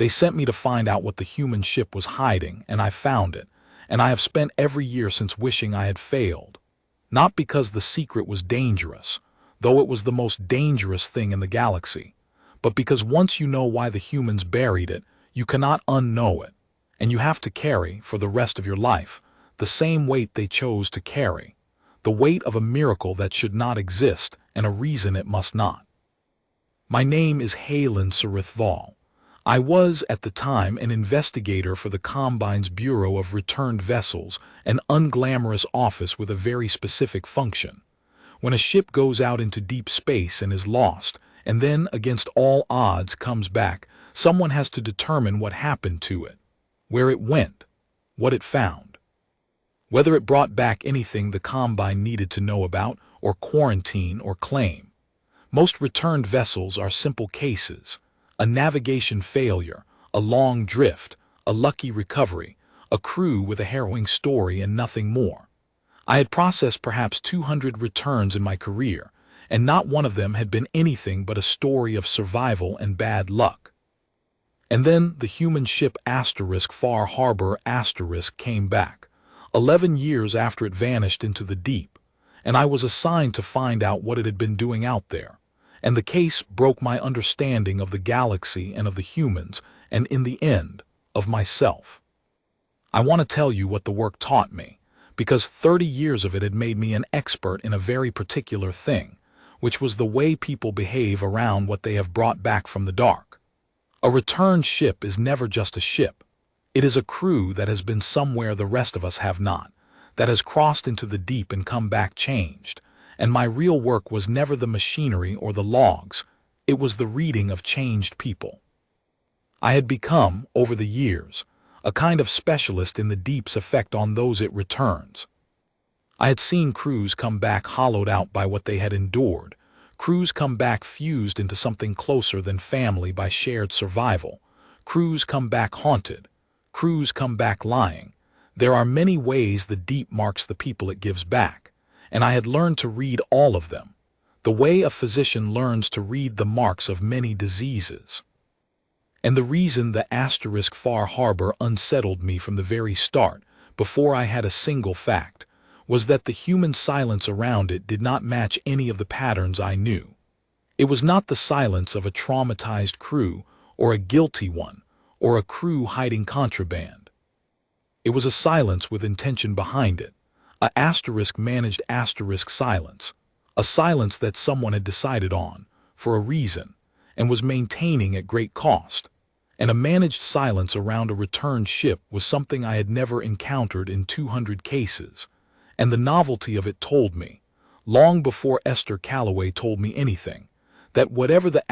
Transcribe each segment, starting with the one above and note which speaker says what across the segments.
Speaker 1: They sent me to find out what the human ship was hiding, and I found it, and I have spent every year since wishing I had failed. Not because the secret was dangerous, though it was the most dangerous thing in the galaxy, but because once you know why the humans buried it, you cannot unknow it, and you have to carry, for the rest of your life, the same weight they chose to carry, the weight of a miracle that should not exist and a reason it must not. My name is Halen Surreth-Vol. I was, at the time, an investigator for the Combine's Bureau of Returned Vessels, an unglamorous office with a very specific function. When a ship goes out into deep space and is lost, and then, against all odds, comes back, someone has to determine what happened to it, where it went, what it found. Whether it brought back anything the Combine needed to know about, or quarantine, or claim. Most returned vessels are simple cases. A navigation failure, a long drift, a lucky recovery, a crew with a harrowing story and nothing more. I had processed perhaps 200 returns in my career, and not one of them had been anything but a story of survival and bad luck. And then the human ship *Far Harbor* came back, 11 years after it vanished into the deep, and I was assigned to find out what it had been doing out there. And the case broke my understanding of the galaxy and of the humans, and in the end, of myself. I want to tell you what the work taught me, because 30 years of it had made me an expert in a very particular thing, which was the way people behave around what they have brought back from the dark. A returned ship is never just a ship. It is a crew that has been somewhere the rest of us have not, that has crossed into the deep and come back changed. And my real work was never the machinery or the logs, it was the reading of changed people. I had become, over the years, a kind of specialist in the deep's effect on those it returns. I had seen crews come back hollowed out by what they had endured, crews come back fused into something closer than family by shared survival, crews come back haunted, crews come back lying. There are many ways the deep marks the people it gives back. And I had learned to read all of them, the way a physician learns to read the marks of many diseases. And the reason the *Far Harbor unsettled me from the very start, before I had a single fact, was that the human silence around it did not match any of the patterns I knew. It was not the silence of a traumatized crew, or a guilty one, or a crew hiding contraband. It was a silence with intention behind it. *managed silence, a silence that someone had decided on, for a reason, and was maintaining at great cost. And a managed silence around a returned ship was something I had never encountered in 200 cases, and the novelty of it told me, long before Esther Calloway told me anything, that whatever the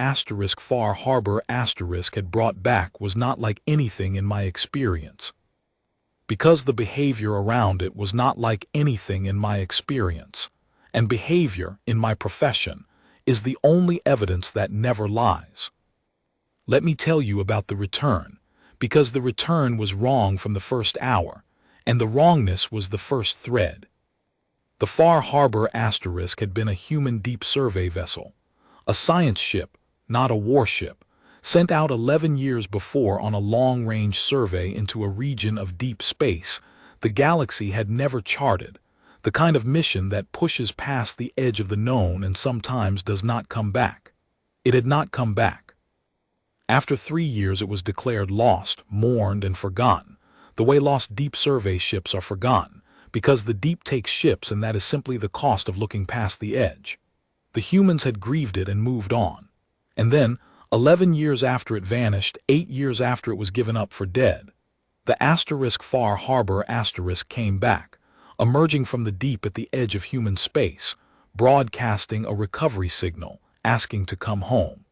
Speaker 1: *Far Harbor* had brought back was not like anything in my experience. Because the behavior around it was not like anything in my experience, and behavior, in my profession, is the only evidence that never lies. Let me tell you about the return, because the return was wrong from the first hour, and the wrongness was the first thread. The Far Harbor * had been a human deep survey vessel, a science ship, not a warship, sent out 11 years before on a long-range survey into a region of deep space the galaxy had never charted, the kind of mission that pushes past the edge of the known and sometimes does not come back. It had not come back. After 3 years it was declared lost, mourned, and forgotten, the way lost deep survey ships are forgotten, because the deep takes ships and that is simply the cost of looking past the edge. The humans had grieved it and moved on. And then, 11 years after it vanished, 8 years after it was given up for dead, the *Far Harbor* came back, emerging from the deep at the edge of human space, broadcasting a recovery signal, asking to come home.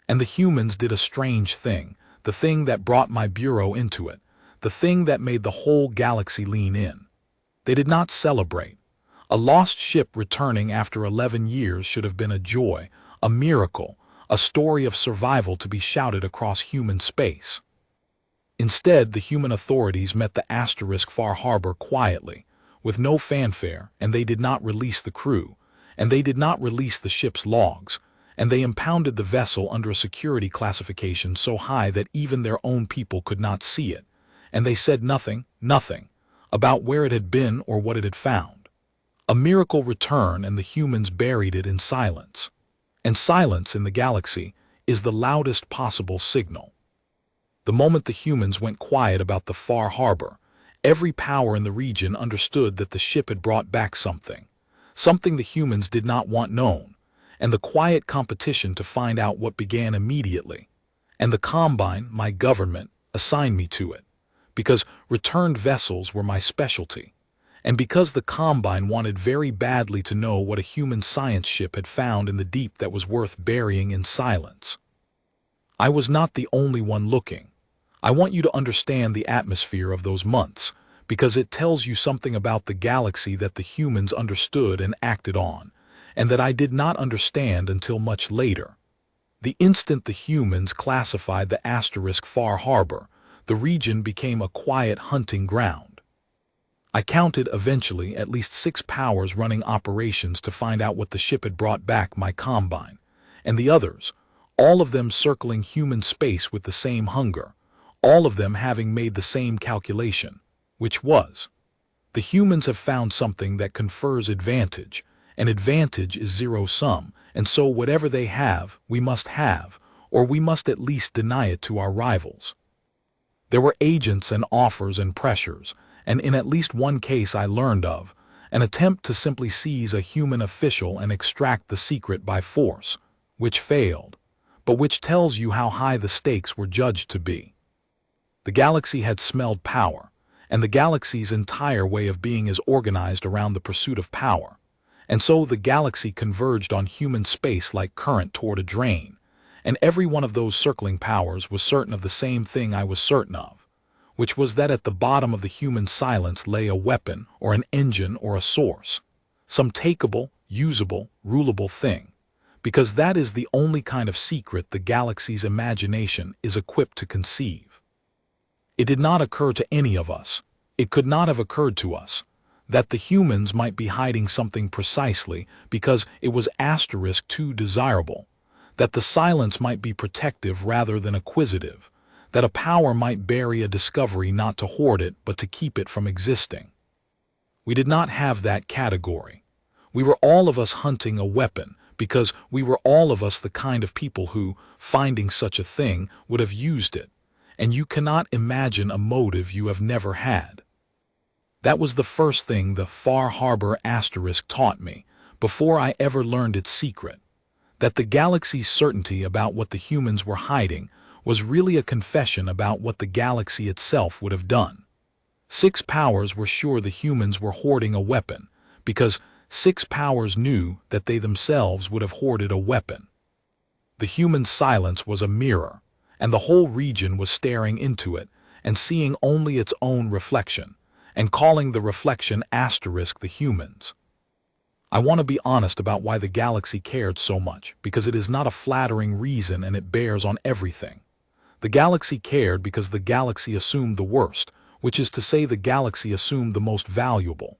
Speaker 1: And the humans did a strange thing, the thing that brought my bureau into it, the thing that made the whole galaxy lean in. They did not celebrate. A lost ship returning after 11 years should have been a joy, a miracle, a story of survival to be shouted across human space. Instead, the human authorities met the *Far Harbor quietly, with no fanfare, and they did not release the crew, and they did not release the ship's logs, and they impounded the vessel under a security classification so high that even their own people could not see it, and they said nothing, about where it had been or what it had found. A miracle return, and the humans buried it in silence. And silence in the galaxy is the loudest possible signal. The moment the humans went quiet about the far harbor, every power in the region understood that the ship had brought back something the humans did not want known, and the quiet competition to find out what began immediately. And the Combine, my government, assigned me to it, because returned vessels were my specialty, and because the Combine wanted very badly to know what a human science ship had found in the deep that was worth burying in silence. I was not the only one looking. I want you to understand the atmosphere of those months, because it tells you something about the galaxy that the humans understood and acted on, and that I did not understand until much later. The instant the humans classified the asterisk Far Harbor, the region became a quiet hunting ground. I counted eventually at least 6 powers running operations to find out what the ship had brought back my Combine, and the others, all of them circling human space with the same hunger, all of them having made the same calculation, which was, the humans have found something that confers advantage, and advantage is zero-sum, and so whatever they have, we must have, or we must at least deny it to our rivals. There were agents and offers and pressures, and in at least one case I learned of, an attempt to simply seize a human official and extract the secret by force, which failed, but which tells you how high the stakes were judged to be. The galaxy had smelled power, and the galaxy's entire way of being is organized around the pursuit of power, and so the galaxy converged on human space like current toward a drain, and every one of those circling powers was certain of the same thing I was certain of, which was that at the bottom of the human silence lay a weapon or an engine or a source, some takeable, usable, rulable thing, because that is the only kind of secret the galaxy's imagination is equipped to conceive. It did not occur to any of us, it could not have occurred to us, that the humans might be hiding something precisely because it was asterisk too desirable, that the silence might be protective rather than acquisitive, that a power might bury a discovery not to hoard it but to keep it from existing. We did not have that category. We were all of us hunting a weapon because we were all of us the kind of people who, finding such a thing, would have used it, and you cannot imagine a motive you have never had. That was the first thing the Far Harbor asterisk taught me, before I ever learned its secret, that the galaxy's certainty about what the humans were hiding was really a confession about what the galaxy itself would have done. 6 powers were sure the humans were hoarding a weapon, because 6 powers knew that they themselves would have hoarded a weapon. The human silence was a mirror, and the whole region was staring into it and seeing only its own reflection, and calling the reflection asterisk the humans. I want to be honest about why the galaxy cared so much, because it is not a flattering reason and it bears on everything. The galaxy cared because the galaxy assumed the worst, which is to say the galaxy assumed the most valuable.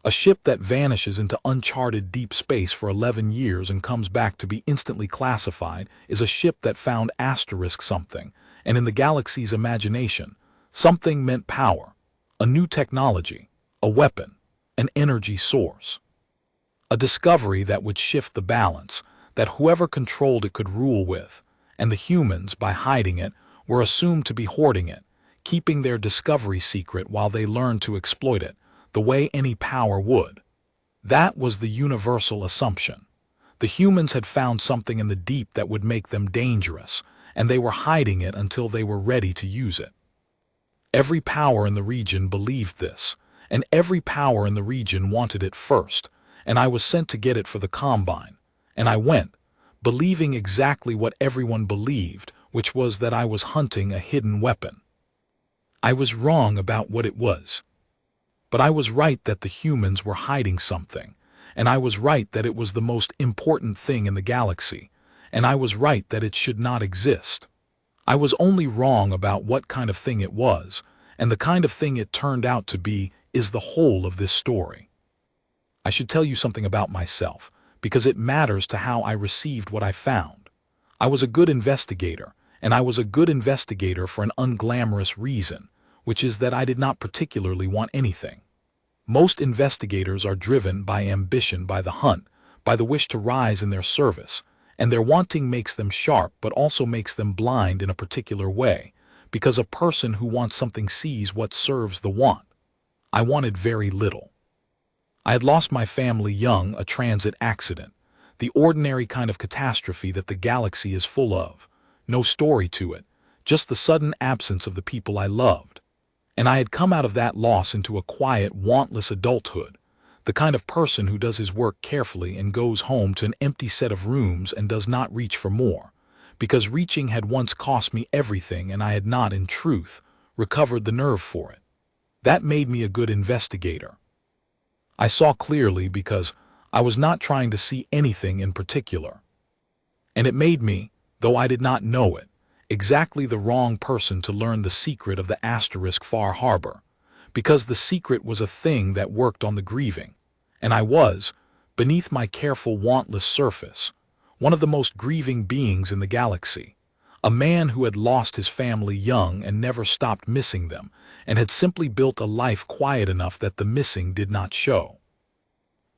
Speaker 1: A ship that vanishes into uncharted deep space for 11 years and comes back to be instantly classified is a ship that found asterisk something, and in the galaxy's imagination, something meant power, a new technology, a weapon, an energy source. A discovery that would shift the balance, that whoever controlled it could rule with, and the humans, by hiding it, were assumed to be hoarding it, keeping their discovery secret while they learned to exploit it, the way any power would. That was the universal assumption. The humans had found something in the deep that would make them dangerous, and they were hiding it until they were ready to use it. Every power in the region believed this, and every power in the region wanted it first, and I was sent to get it for the Combine, and I went, believing exactly what everyone believed, which was that I was hunting a hidden weapon. I was wrong about what it was. But I was right that the humans were hiding something, and I was right that it was the most important thing in the galaxy, and I was right that it should not exist. I was only wrong about what kind of thing it was, and the kind of thing it turned out to be is the whole of this story. I should tell you something about myself, because it matters to how I received what I found. I was a good investigator, and I was a good investigator for an unglamorous reason, which is that I did not particularly want anything. Most investigators are driven by ambition, by the hunt, by the wish to rise in their service, and their wanting makes them sharp but also makes them blind in a particular way, because a person who wants something sees what serves the want. I wanted very little. I had lost my family young, a transit accident, the ordinary kind of catastrophe that the galaxy is full of. No story to it, just the sudden absence of the people I loved. And I had come out of that loss into a quiet, wantless adulthood, the kind of person who does his work carefully and goes home to an empty set of rooms and does not reach for more, because reaching had once cost me everything and I had not, in truth, recovered the nerve for it. That made me a good investigator. I saw clearly because I was not trying to see anything in particular. And it made me, though I did not know it, exactly the wrong person to learn the secret of the *Far Harbor, because the secret was a thing that worked on the grieving, and I was, beneath my careful, wantless surface, one of the most grieving beings in the galaxy, a man who had lost his family young and never stopped missing them, and had simply built a life quiet enough that the missing did not show.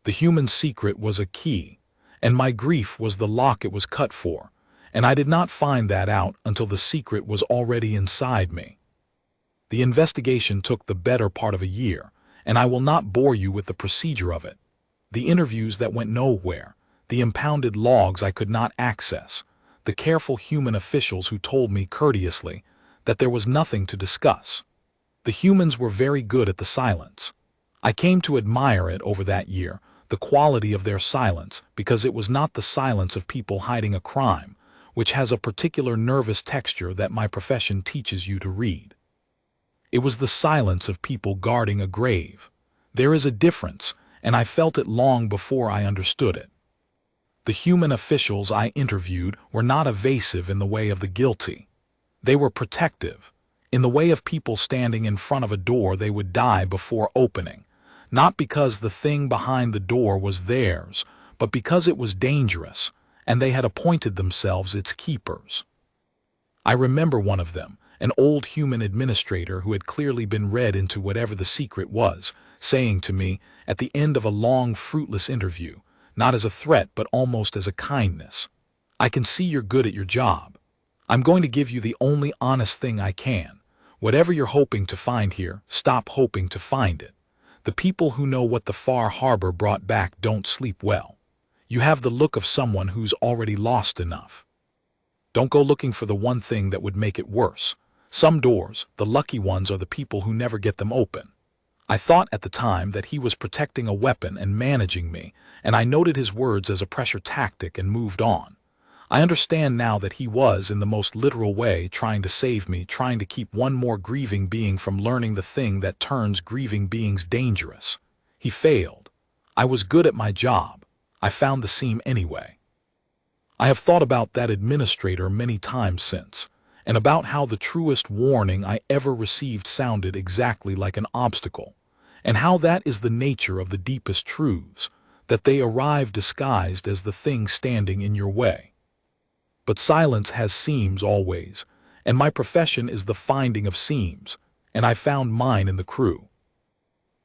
Speaker 1: The human secret was a key, and my grief was the lock it was cut for, and I did not find that out until the secret was already inside me. The investigation took the better part of a year, and I will not bore you with the procedure of it. The interviews that went nowhere, the impounded logs I could not access, the careful human officials who told me courteously that there was nothing to discuss. The humans were very good at the silence. I came to admire it over that year, the quality of their silence, because it was not the silence of people hiding a crime, which has a particular nervous texture that my profession teaches you to read. It was the silence of people guarding a grave. There is a difference, and I felt it long before I understood it. The human officials I interviewed were not evasive in the way of the guilty. They were protective, in the way of people standing in front of a door they would die before opening, not because the thing behind the door was theirs, but because it was dangerous, and they had appointed themselves its keepers. I remember one of them, an old human administrator who had clearly been read into whatever the secret was, saying to me, at the end of a long, fruitless interview, not as a threat but almost as a kindness, "I can see you're good at your job. I'm going to give you the only honest thing I can. Whatever you're hoping to find here, stop hoping to find it. The people who know what the Far Harbor brought back don't sleep well. You have the look of someone who's already lost enough. Don't go looking for the one thing that would make it worse. Some doors, the lucky ones, are the people who never get them open." I thought at the time that he was protecting a weapon and managing me, and I noted his words as a pressure tactic and moved on. I understand now that he was, in the most literal way, trying to save me, trying to keep one more grieving being from learning the thing that turns grieving beings dangerous. He failed. I was good at my job. I found the seam anyway. I have thought about that administrator many times since, and about how the truest warning I ever received sounded exactly like an obstacle, and how that is the nature of the deepest truths, that they arrive disguised as the thing standing in your way. But silence has seams always, and my profession is the finding of seams, and I found mine in the crew.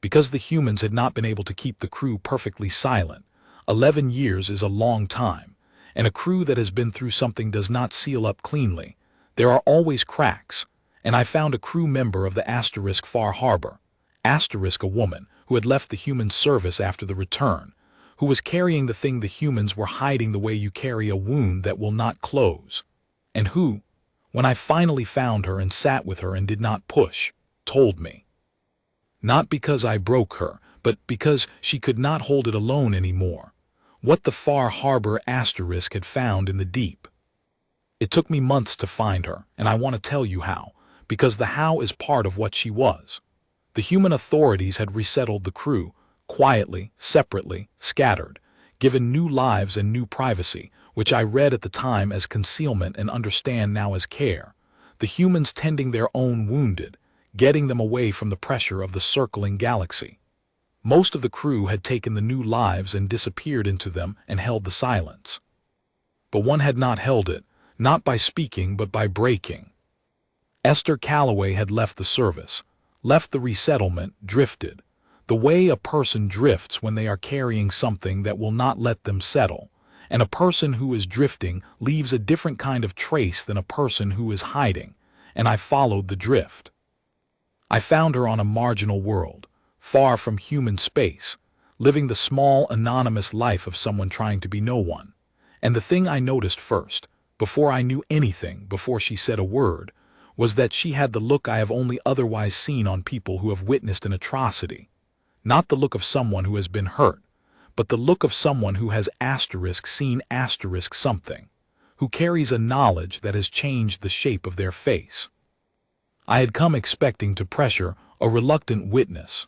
Speaker 1: Because the humans had not been able to keep the crew perfectly silent, 11 years is a long time, and a crew that has been through something does not seal up cleanly. There are always cracks, and I found a crew member of the Far Harbor, a woman who had left the human service after the return, who was carrying the thing the humans were hiding the way you carry a wound that will not close, and who, when I finally found her and sat with her and did not push, told me. Not because I broke her, but because she could not hold it alone anymore, what the Far Harbor had found in the deep. It took me months to find her, and I want to tell you how, because the how is part of what she was. The human authorities had resettled the crew, quietly, separately, scattered, given new lives and new privacy, which I read at the time as concealment and understand now as care. The humans tending their own wounded, getting them away from the pressure of the circling galaxy. Most of the crew had taken the new lives and disappeared into them and held the silence. But one had not held it, not by speaking but by breaking. Esther Calloway had left the service, left the resettlement, drifted, the way a person drifts when they are carrying something that will not let them settle, and a person who is drifting leaves a different kind of trace than a person who is hiding, and I followed the drift. I found her on a marginal world, far from human space, living the small, anonymous life of someone trying to be no one. And the thing I noticed first, before I knew anything, before she said a word, was that she had the look I have only otherwise seen on people who have witnessed an atrocity. Not the look of someone who has been hurt, but the look of someone who has seen something, who carries a knowledge that has changed the shape of their face. I had come expecting to pressure a reluctant witness.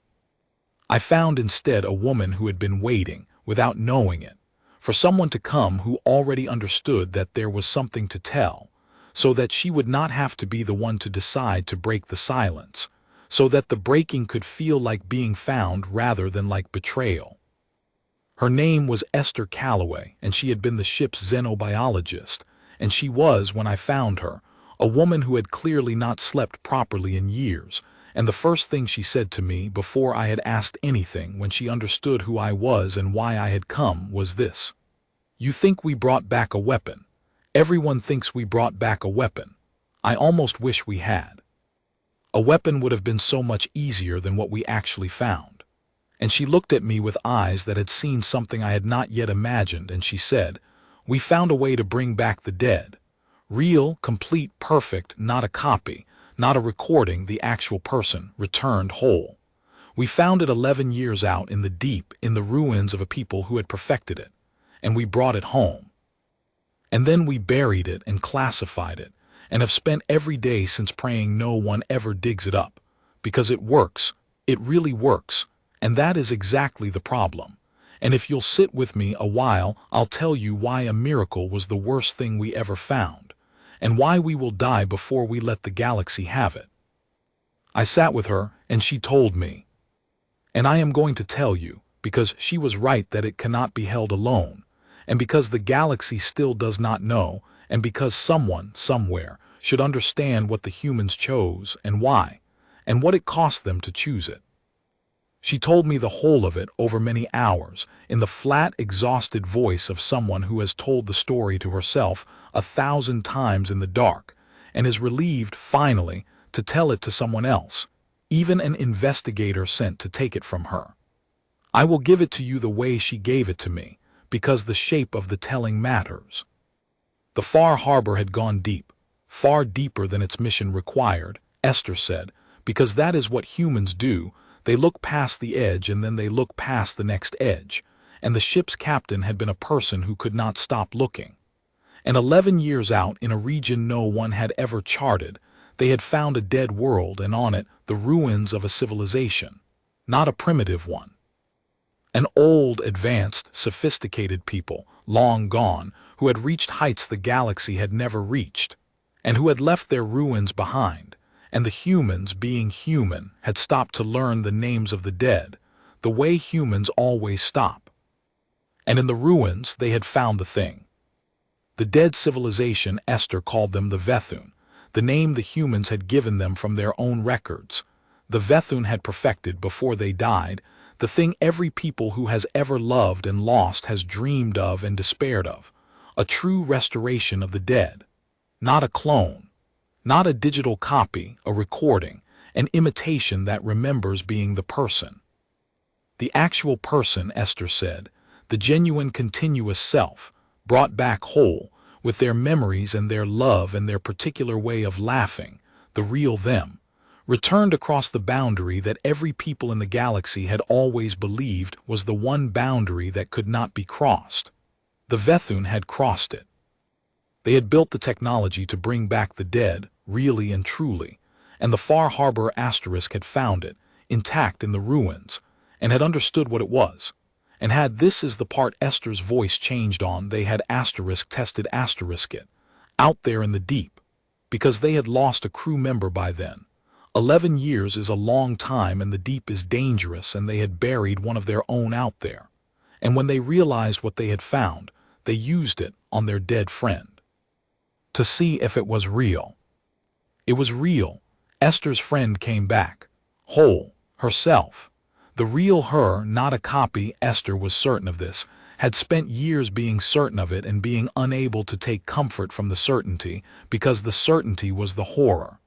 Speaker 1: I found instead a woman who had been waiting, without knowing it, for someone to come who already understood that there was something to tell, so that she would not have to be the one to decide to break the silence, so that the breaking could feel like being found rather than like betrayal. Her name was Esther Calloway, and she had been the ship's xenobiologist, and she was, when I found her, a woman who had clearly not slept properly in years, and the first thing she said to me before I had asked anything, when she understood who I was and why I had come, was this: "You think we brought back a weapon. Everyone thinks we brought back a weapon. I almost wish we had. A weapon would have been so much easier than what we actually found." And she looked at me with eyes that had seen something I had not yet imagined, and she said, "We found a way to bring back the dead. Real, complete, perfect, not a copy, not a recording, the actual person, returned whole. We found it 11 years out in the deep, in the ruins of a people who had perfected it, and we brought it home. And then we buried it and classified it, and have spent every day since praying no one ever digs it up, because it works, it really works, and that is exactly the problem. And if you'll sit with me a while, I'll tell you why a miracle was the worst thing we ever found, and why we will die before we let the galaxy have it." I sat with her, and she told me. And I am going to tell you, because she was right that it cannot be held alone, and because the galaxy still does not know, and because someone, somewhere, should understand what the humans chose and why, and what it cost them to choose it. She told me the whole of it over many hours, in the flat, exhausted voice of someone who has told the story to herself 1,000 times in the dark, and is relieved, finally, to tell it to someone else, even an investigator sent to take it from her. I will give it to you the way she gave it to me, because the shape of the telling matters. The Far Harbor had gone deep, far deeper than its mission required, Esther said, because that is what humans do. They look past the edge and then they look past the next edge, and the ship's captain had been a person who could not stop looking. And 11 years out, in a region no one had ever charted, they had found a dead world, and on it the ruins of a civilization, not a primitive one. An old, advanced, sophisticated people, long gone, who had reached heights the galaxy had never reached, and who had left their ruins behind. And the humans, being human, had stopped to learn the names of the dead, the way humans always stop. And in the ruins they had found the thing. The dead civilization, Esther called them the Vethun, the name the humans had given them from their own records. The Vethun had perfected before they died, the thing every people who has ever loved and lost has dreamed of and despaired of, a true restoration of the dead, not a clone. Not a digital copy, a recording, an imitation that remembers being the person. The actual person, Esther said, the genuine continuous self, brought back whole, with their memories and their love and their particular way of laughing, the real them, returned across the boundary that every people in the galaxy had always believed was the one boundary that could not be crossed. The Vethun had crossed it. They had built the technology to bring back the dead, really and truly, and the Far Harbor asterisk had found it, intact in the ruins, and had understood what it was. And had this is the part Esther's voice changed on, they had asterisk tested asterisk it, out there in the deep, because they had lost a crew member by then, 11 years is a long time, and the deep is dangerous, and they had buried one of their own out there. And when they realized what they had found, they used it on their dead friend. To see if it was real. It was real. Esther's friend came back, whole, herself. The real her, not a copy. Esther was certain of this, had spent years being certain of it and being unable to take comfort from the certainty, because the certainty was the horror.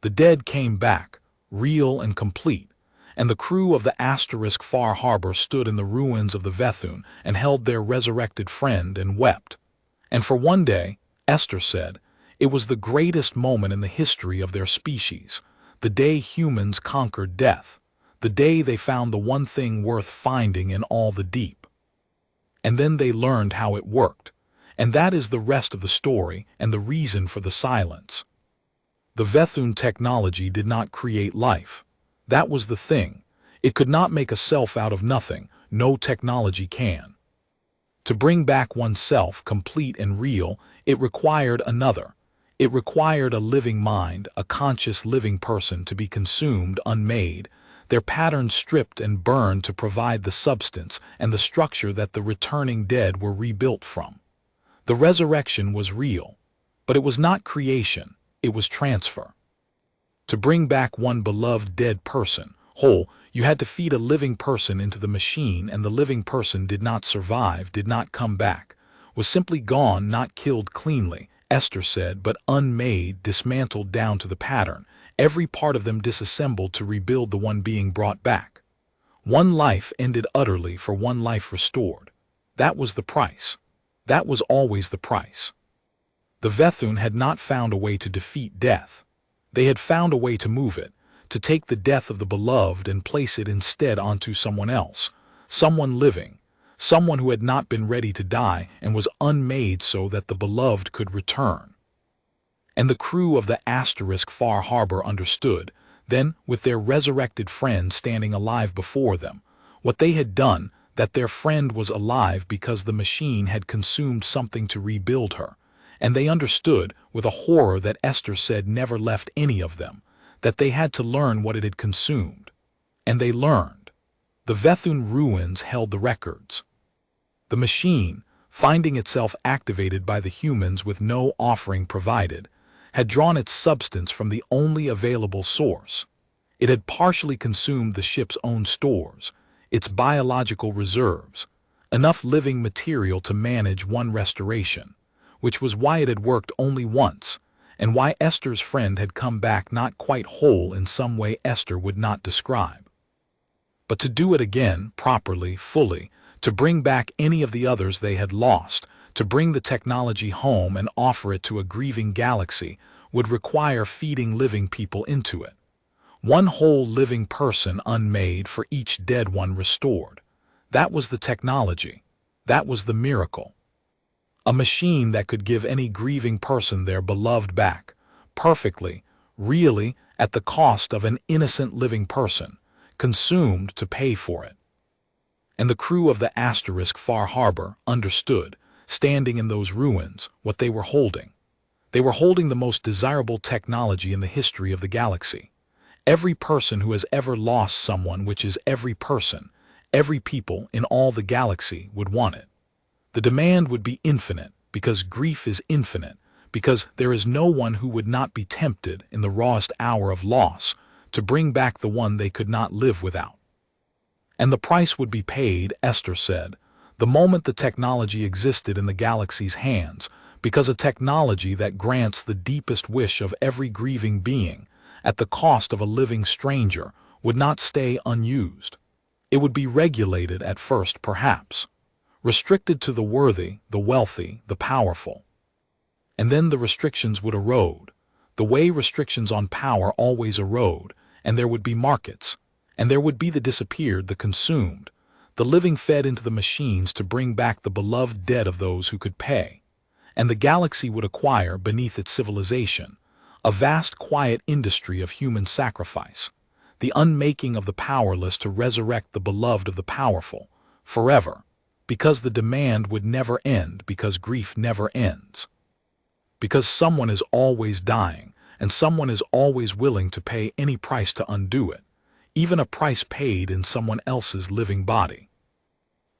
Speaker 1: The dead came back, real and complete, and the crew of the *Far Harbor stood in the ruins of the Vethun and held their resurrected friend and wept. And for one day, Esther said, it was the greatest moment in the history of their species, the day humans conquered death, the day they found the one thing worth finding in all the deep. And then they learned how it worked, and that is the rest of the story and the reason for the silence. The Vethun technology did not create life. That was the thing. It could not make a self out of nothing. No technology can. To bring back oneself complete and real, it required another. It required a living mind, a conscious living person to be consumed, unmade, their patterns stripped and burned to provide the substance and the structure that the returning dead were rebuilt from. The resurrection was real, but it was not creation, it was transfer. To bring back one beloved dead person, whole, you had to feed a living person into the machine, and the living person did not survive, did not come back, was simply gone, not killed cleanly, Esther said, but unmade, dismantled down to the pattern, every part of them disassembled to rebuild the one being brought back. One life ended utterly for one life restored. That was the price. That was always the price. The Vethun had not found a way to defeat death. They had found a way to move it, to take the death of the beloved and place it instead onto someone else, someone living, someone who had not been ready to die and was unmade so that the beloved could return. And the crew of the Far Harbor understood, then, with their resurrected friend standing alive before them, what they had done, that their friend was alive because the machine had consumed something to rebuild her. And they understood, with a horror that Esther said never left any of them, that they had to learn what it had consumed. And they learned. The Vethun ruins held the records. The machine, finding itself activated by the humans with no offering provided, had drawn its substance from the only available source. It had partially consumed the ship's own stores, its biological reserves, enough living material to manage one restoration, which was why it had worked only once, and why Esther's friend had come back not quite whole in some way Esther would not describe. But to do it again, properly, fully, to bring back any of the others they had lost, to bring the technology home and offer it to a grieving galaxy, would require feeding living people into it. One whole living person unmade for each dead one restored. That was the technology. That was the miracle. A machine that could give any grieving person their beloved back, perfectly, really, at the cost of an innocent living person, consumed to pay for it. And the crew of the Far Harbor understood, standing in those ruins, what they were holding. They were holding the most desirable technology in the history of the galaxy. Every person who has ever lost someone, which is every person, every people in all the galaxy, would want it. The demand would be infinite, because grief is infinite, because there is no one who would not be tempted in the rawest hour of loss to bring back the one they could not live without. And the price would be paid, Esther said, the moment the technology existed in the galaxy's hands, because a technology that grants the deepest wish of every grieving being, at the cost of a living stranger, would not stay unused. It would be regulated at first, perhaps, restricted to the worthy, the wealthy, the powerful. And then the restrictions would erode, the way restrictions on power always erode, and there would be markets, and there would be the disappeared, the consumed, the living fed into the machines to bring back the beloved dead of those who could pay. And the galaxy would acquire, beneath its civilization, a vast quiet industry of human sacrifice, the unmaking of the powerless to resurrect the beloved of the powerful, forever, because the demand would never end, because grief never ends. Because someone is always dying, and someone is always willing to pay any price to undo it, even a price paid in someone else's living body.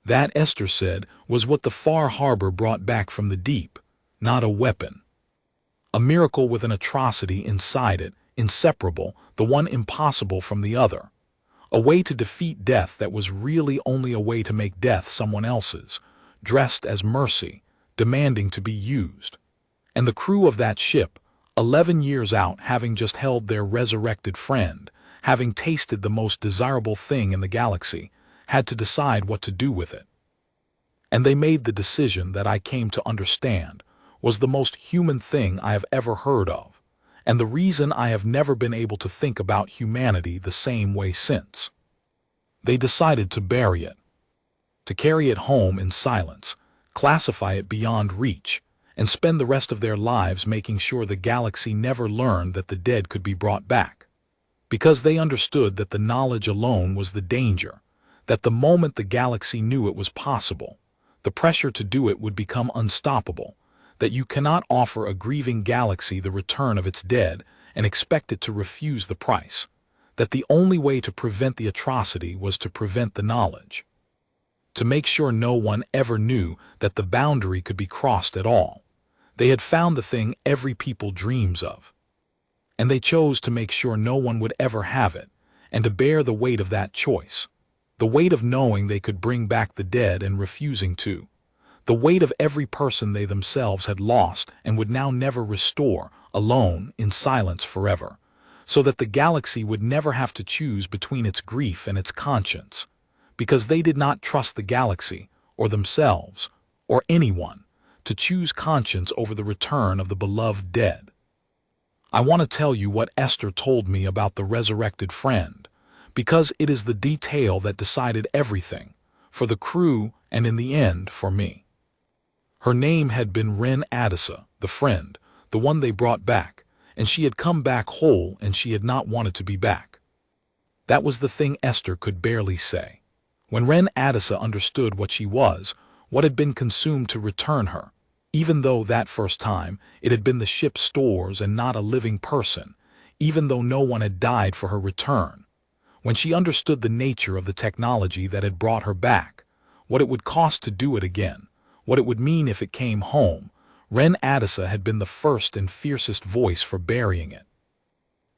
Speaker 1: That, Esther said, was what the Far Harbor brought back from the deep, not a weapon. A miracle with an atrocity inside it, inseparable, the one impossible from the other. A way to defeat death that was really only a way to make death someone else's, dressed as mercy, demanding to be used. And the crew of that ship, 11 years out, having just held their resurrected friend, having tasted the most desirable thing in the galaxy, had to decide what to do with it. And they made the decision that I came to understand was the most human thing I have ever heard of, and the reason I have never been able to think about humanity the same way since. They decided to bury it, to carry it home in silence, classify it beyond reach, and spend the rest of their lives making sure the galaxy never learned that the dead could be brought back. Because they understood that the knowledge alone was the danger, that the moment the galaxy knew it was possible, the pressure to do it would become unstoppable, that you cannot offer a grieving galaxy the return of its dead and expect it to refuse the price, that the only way to prevent the atrocity was to prevent the knowledge, to make sure no one ever knew that the boundary could be crossed at all. They had found the thing every people dreams of, and they chose to make sure no one would ever have it, and to bear the weight of that choice, the weight of knowing they could bring back the dead and refusing to, the weight of every person they themselves had lost and would now never restore, alone, in silence forever, so that the galaxy would never have to choose between its grief and its conscience, because they did not trust the galaxy, or themselves, or anyone, to choose conscience over the return of the beloved dead. I want to tell you what Esther told me about the resurrected friend, because it is the detail that decided everything, for the crew and in the end for me. Her name had been Ren Adisa, the friend, the one they brought back, and she had come back whole and she had not wanted to be back. That was the thing Esther could barely say. When Ren Adisa understood what she was, what had been consumed to return her, even though that first time it had been the ship's stores and not a living person, even though no one had died for her return, when she understood the nature of the technology that had brought her back, what it would cost to do it again, what it would mean if it came home, Ren Adisa had been the first and fiercest voice for burying it.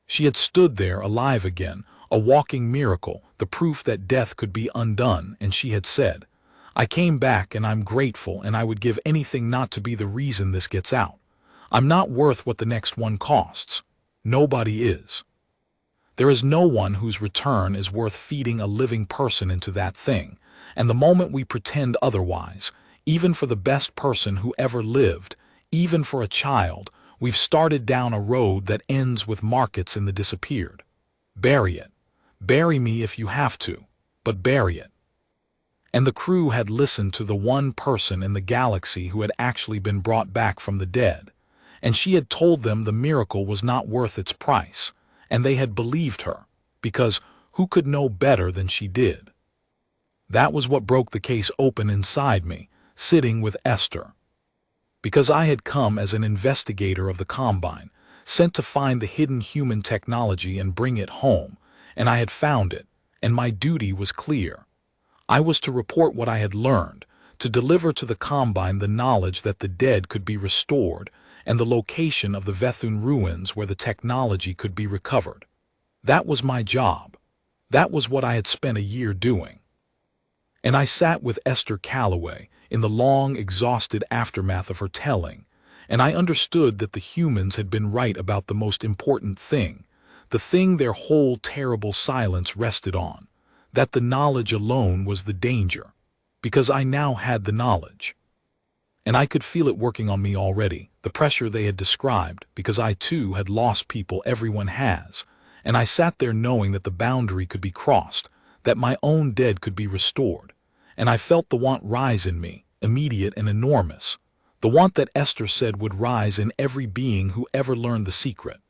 Speaker 1: She had stood there alive again, a walking miracle, the proof that death could be undone, and she had said, "I came back and I'm grateful and I would give anything not to be the reason this gets out. I'm not worth what the next one costs. Nobody is. There is no one whose return is worth feeding a living person into that thing, and the moment we pretend otherwise, even for the best person who ever lived, even for a child, we've started down a road that ends with markets in the disappeared. Bury it. Bury me if you have to, but bury it." And the crew had listened to the one person in the galaxy who had actually been brought back from the dead, and she had told them the miracle was not worth its price, and they had believed her, because who could know better than she did? That was what broke the case open inside me, sitting with Esther. Because I had come as an investigator of the Combine, sent to find the hidden human technology and bring it home, and I had found it, and my duty was clear. I was to report what I had learned, to deliver to the Combine the knowledge that the dead could be restored, and the location of the Vethun ruins where the technology could be recovered. That was my job. That was what I had spent a year doing. And I sat with Esther Calloway in the long, exhausted aftermath of her telling, and I understood that the humans had been right about the most important thing, the thing their whole terrible silence rested on, that the knowledge alone was the danger, because I now had the knowledge. And I could feel it working on me already, the pressure they had described, because I too had lost people everyone has, and I sat there knowing that the boundary could be crossed, that my own dead could be restored, and I felt the want rise in me, immediate and enormous, the want that Esther said would rise in every being who ever learned the secret,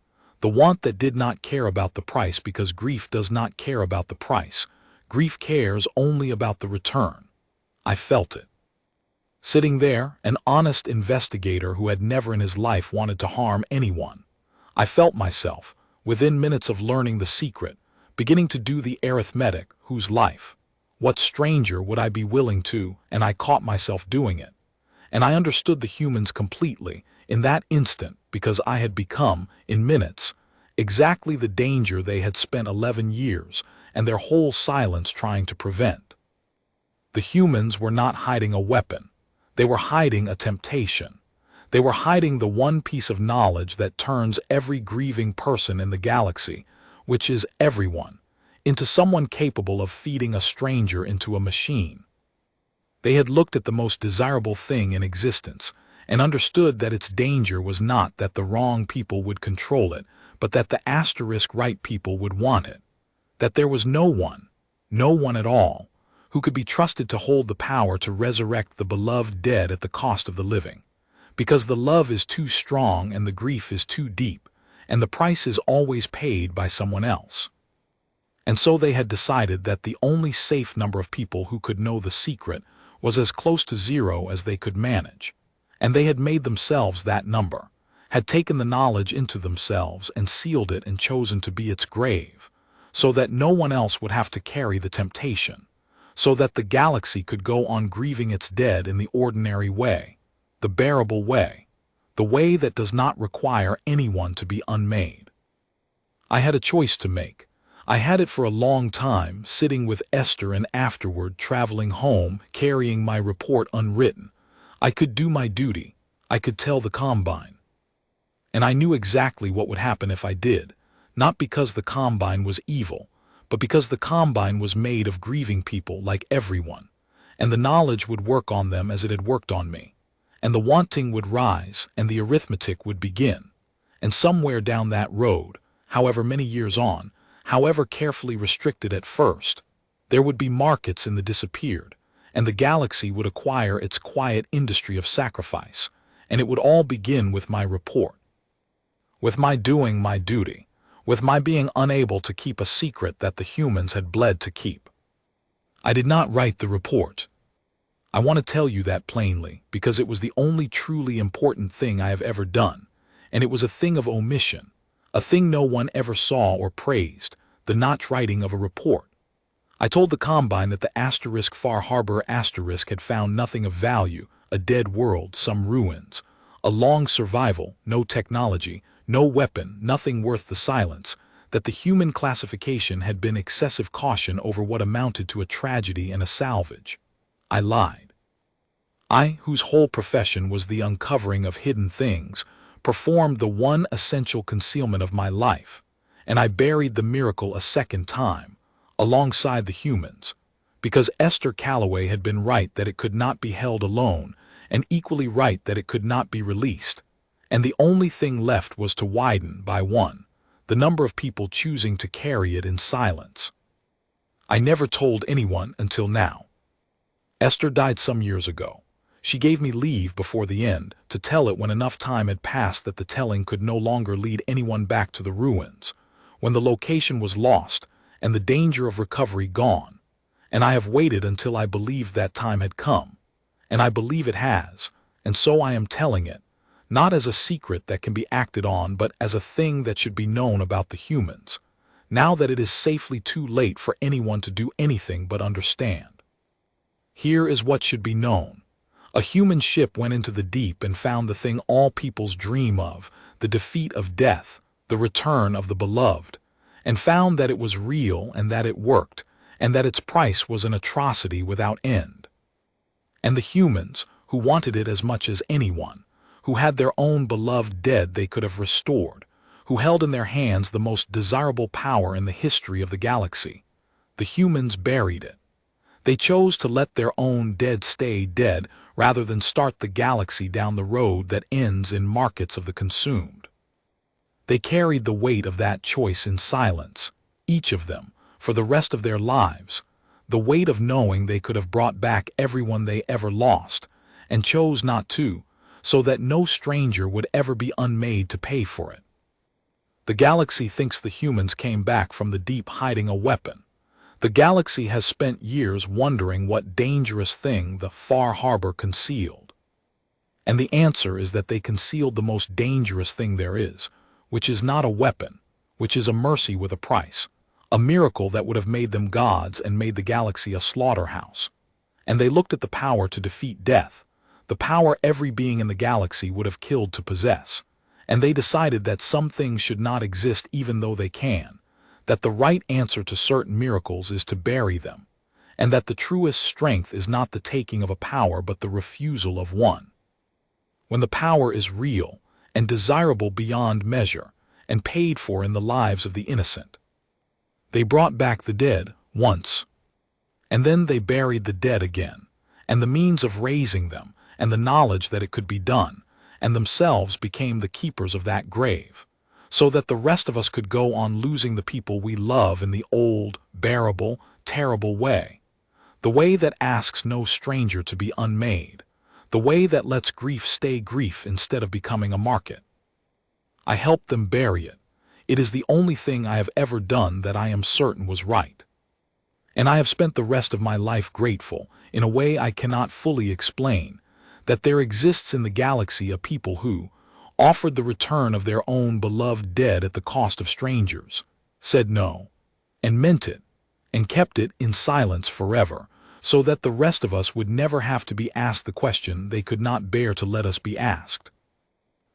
Speaker 1: the want that did not care about the price, because grief does not care about the price. Grief cares only about the return. I felt it. Sitting there, an honest investigator who had never in his life wanted to harm anyone, I felt myself, within minutes of learning the secret, beginning to do the arithmetic, whose life? What stranger would I be willing to, and I caught myself doing it. And I understood the humans completely, in that instant, because I had become, in minutes, exactly the danger they had spent 11 years, and their whole silence trying to prevent. The humans were not hiding a weapon. They were hiding a temptation. They were hiding the one piece of knowledge that turns every grieving person in the galaxy, which is everyone, into someone capable of feeding a stranger into a machine. They had looked at the most desirable thing in existence and understood that its danger was not that the wrong people would control it, but that the *right people would want it. That there was no one at all, who could be trusted to hold the power to resurrect the beloved dead at the cost of the living. Because the love is too strong and the grief is too deep, and the price is always paid by someone else. And so they had decided that the only safe number of people who could know the secret was as close to 0 as they could manage. And they had made themselves that number, had taken the knowledge into themselves and sealed it and chosen to be its grave, so that no one else would have to carry the temptation, so that the galaxy could go on grieving its dead in the ordinary way, the bearable way, the way that does not require anyone to be unmade. I had a choice to make. I had it for a long time, sitting with Esther and afterward traveling home, carrying my report unwritten. I could do my duty. I could tell the Combine. And I knew exactly what would happen if I did, not because the Combine was evil, but because the Combine was made of grieving people like everyone, and the knowledge would work on them as it had worked on me, and the wanting would rise, and the arithmetic would begin, and somewhere down that road, however many years on, however carefully restricted at first, there would be markets in the disappeared, and the galaxy would acquire its quiet industry of sacrifice, and it would all begin with my report, with my doing my duty, with my being unable to keep a secret that the humans had bled to keep. I did not write the report. I want to tell you that plainly, because it was the only truly important thing I have ever done, and it was a thing of omission, a thing no one ever saw or praised, the not writing of a report. I told the Combine that the Far Harbor had found nothing of value, a dead world, some ruins, a long survival, no technology, no weapon, nothing worth the silence, that the human classification had been excessive caution over what amounted to a tragedy and a salvage. I lied. I, whose whole profession was the uncovering of hidden things, performed the one essential concealment of my life, and I buried the miracle a second time, alongside the humans, because Esther Calloway had been right that it could not be held alone, and equally right that it could not be released, and the only thing left was to widen, by one, the number of people choosing to carry it in silence. I never told anyone until now. Esther died some years ago. She gave me leave before the end to tell it when enough time had passed that the telling could no longer lead anyone back to the ruins, when the location was lost and the danger of recovery gone. And I have waited until I believed that time had come, and I believe it has, and so I am telling it, not as a secret that can be acted on, but as a thing that should be known about the humans, now that it is safely too late for anyone to do anything but understand. Here is what should be known. A human ship went into the deep and found the thing all peoples dream of, the defeat of death, the return of the beloved, and found that it was real and that it worked, and that its price was an atrocity without end. And the humans, who wanted it as much as anyone, who had their own beloved dead they could have restored, who held in their hands the most desirable power in the history of the galaxy, the humans buried it. They chose to let their own dead stay dead rather than start the galaxy down the road that ends in markets of the consumed. They carried the weight of that choice in silence, each of them, for the rest of their lives, the weight of knowing they could have brought back everyone they ever lost, and chose not to, so that no stranger would ever be unmade to pay for it. The galaxy thinks the humans came back from the deep hiding a weapon. The galaxy has spent years wondering what dangerous thing the Far Harbor concealed. And the answer is that they concealed the most dangerous thing there is, which is not a weapon, which is a mercy with a price, a miracle that would have made them gods and made the galaxy a slaughterhouse. And they looked at the power to defeat death, the power every being in the galaxy would have killed to possess, and they decided that some things should not exist even though they can, that the right answer to certain miracles is to bury them, and that the truest strength is not the taking of a power but the refusal of one. When the power is real and desirable beyond measure and paid for in the lives of the innocent. They brought back the dead once, and then they buried the dead again, and the means of raising them, and the knowledge that it could be done, and themselves became the keepers of that grave, so that the rest of us could go on losing the people we love in the old, bearable, terrible way, the way that asks no stranger to be unmade, the way that lets grief stay grief instead of becoming a market. I helped them bury it. It is the only thing I have ever done that I am certain was right. And I have spent the rest of my life grateful, in a way I cannot fully explain, that there exists in the galaxy a people who offered the return of their own beloved dead at the cost of strangers, said no, and meant it, and kept it in silence forever, so that the rest of us would never have to be asked the question they could not bear to let us be asked.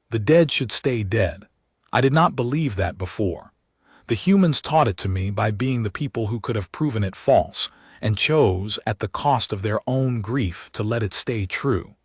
Speaker 1: The dead should stay dead. I did not believe that before. The humans taught it to me by being the people who could have proven it false, and chose, at the cost of their own grief, to let it stay true.